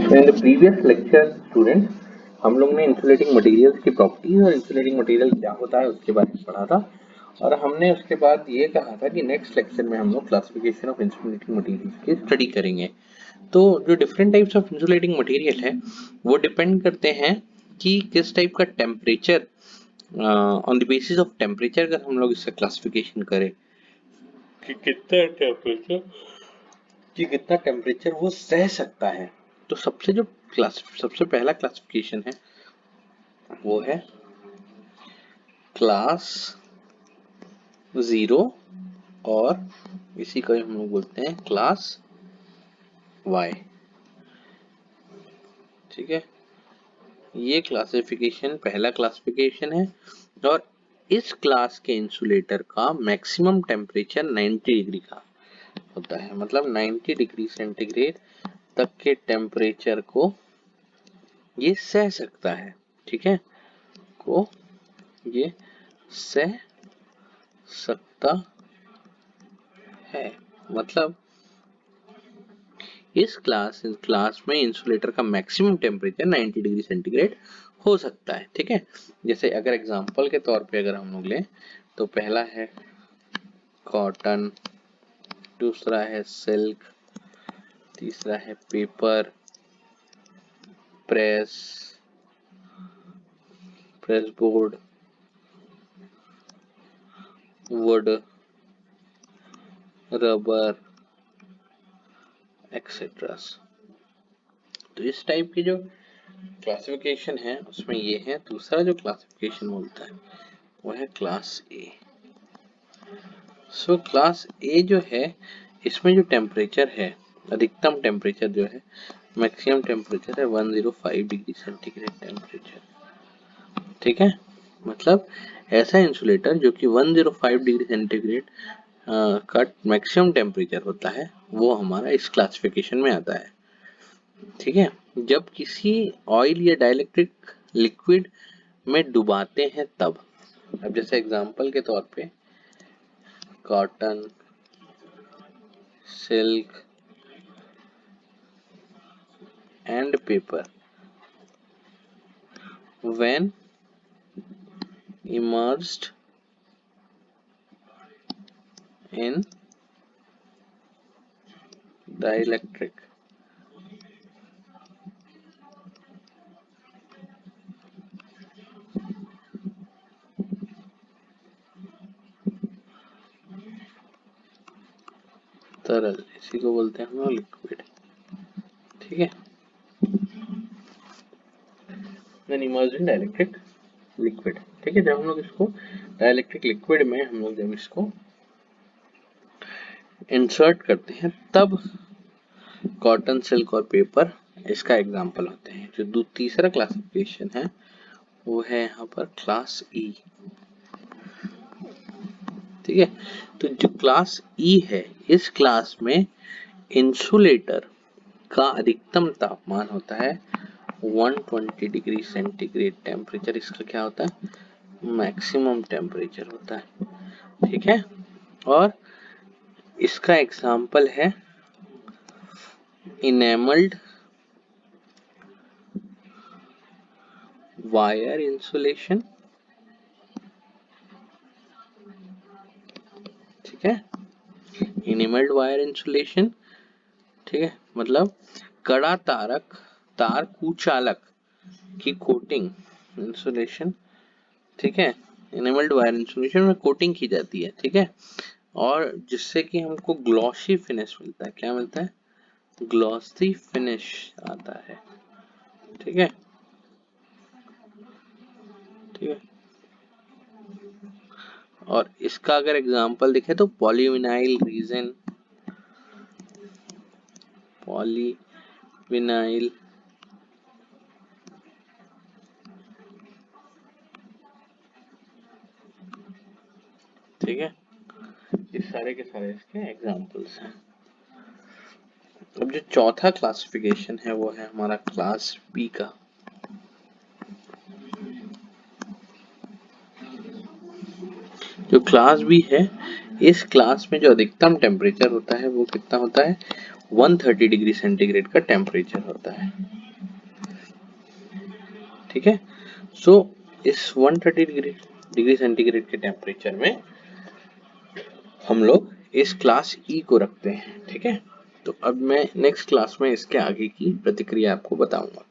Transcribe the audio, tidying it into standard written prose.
So in the previous lecture students, हम लोग ने इंसुलेटिंग मटेरियल्स की प्रॉपर्टीज और इंसुलेटिंग मटेरियल क्या होता है उसके बारे में पढ़ा था, और हमने उसके बाद ये कहा था कि नेक्स्ट लेक्चर में हम लोग क्लासिफिकेशन ऑफ इंसुलेटिंग मटेरियल्स की स्टडी करेंगे। तो जो different types of insulating material है वो डिपेंड करते हैं कि किस टाइप का temperature, on the basis of temperature अगर हम लोग इसका क्लासिफिकेशन करें कि कितना टेम्परेचर वो सह सकता है। तो सबसे पहला क्लासिफिकेशन है वो है क्लास 0 और इसी को हम लोग बोलते हैं क्लास Y। ठीक है, ये क्लासिफिकेशन पहला क्लासिफिकेशन है और इस क्लास के इंसुलेटर का मैक्सिमम टेम्परेचर 90 डिग्री का होता है, मतलब 90 डिग्री सेंटीग्रेड तक के टेम्परेचर को ये सह सकता है। ठीक है, को ये सह सकता है, मतलब इस क्लास में इंसुलेटर का मैक्सिमम टेम्परेचर 90 डिग्री सेंटीग्रेड हो सकता है। ठीक है, जैसे अगर एग्जांपल के तौर पे अगर हम लोग लें तो पहला है कॉटन, दूसरा है सिल्क, तीसरा है paper, press board, would, rubber etcetera. तो इस टाइप की जो क्लासिफिकेशन है उसमें ये है। दूसरा जो क्लासिफिकेशन बोलता है वो है क्लास ए। सो क्लास ए जो है इसमें जो टेम्परेचर है, अधिकतम टेम्परेचर जो है, मैक्सिमम टेम्परेचर है 105 डिग्री सेंटीग्रेड टेम्परेचर। ठीक है, मतलब ऐसा इंसुलेटर जो कि 105 डिग्री सेंटीग्रेड का मैक्सिमम टेम्परेचर होता है वो हमारा इस क्लासिफिकेशन में आता है। ठीक है, जब किसी ऑयल या डाइलेक्ट्रिक लिक्विड में डुबाते हैं तब। अब जैसे एग्जांपल के तौर पे cotton, silk and paper when immersed in dielectric तरल, इसी को बोलते हैं हम लोग लिक्विड। ठीक है, then immersed in dielectric liquid। ठीक है, जब हम लोग इसको डाइलेक्ट्रिक लिक्विड में हम लोग जब इसको इंसर्ट करते हैं तब कॉटन, सिल्क और पेपर इसका एग्जाम्पल होते हैं। जो तीसरा क्लासिफिकेशन है वो है यहाँ पर क्लास ई। ठीक है, तो जो क्लास ई है इस क्लास में इंसुलेटर का अधिकतम तापमान होता है 120 डिग्री सेंटीग्रेड टेम्परेचर। इसका क्या होता है, मैक्सिमम टेम्परेचर होता है। ठीक है, और इसका एग्जाम्पल है इनेमल्ड वायर इंसुलेशन। ठीक है, इनेमल्ड वायर इंसुलेशन। ठीक है, मतलब कड़ा तार कुचालक की कोटिंग इंसुलेशन। ठीक है, इनेमल्ड वायर इंसुलेशन में कोटिंग की जाती है। ठीक है, और जिससे कि हमको ग्लॉसी फिनिश मिलता है। क्या मिलता है, ग्लॉसी फिनिश आता है। ठीक है, ठीक है, और इसका अगर एग्जांपल देखें तो पॉलीविनाइल रीजन, पॉलीविनाइल ठीक है, ये सारे के सारे इसके एग्जांपल्स हैं। अब जो चौथा क्लासिफिकेशन है वो है हमारा क्लास बी का। जो क्लास बी है इस क्लास में जो अधिकतम टेम्परेचर होता है वो कितना होता है, 130 डिग्री सेंटीग्रेड का टेम्परेचर होता है। ठीक है। सो इस 130 डिग्री सेंटीग्रेड के टेम्परेचर में हम लोग इस क्लास ई को रखते हैं, ठीक है। तो अब मैं नेक्स्ट क्लास में इसके आगे की प्रतिक्रिया आपको बताऊंगा।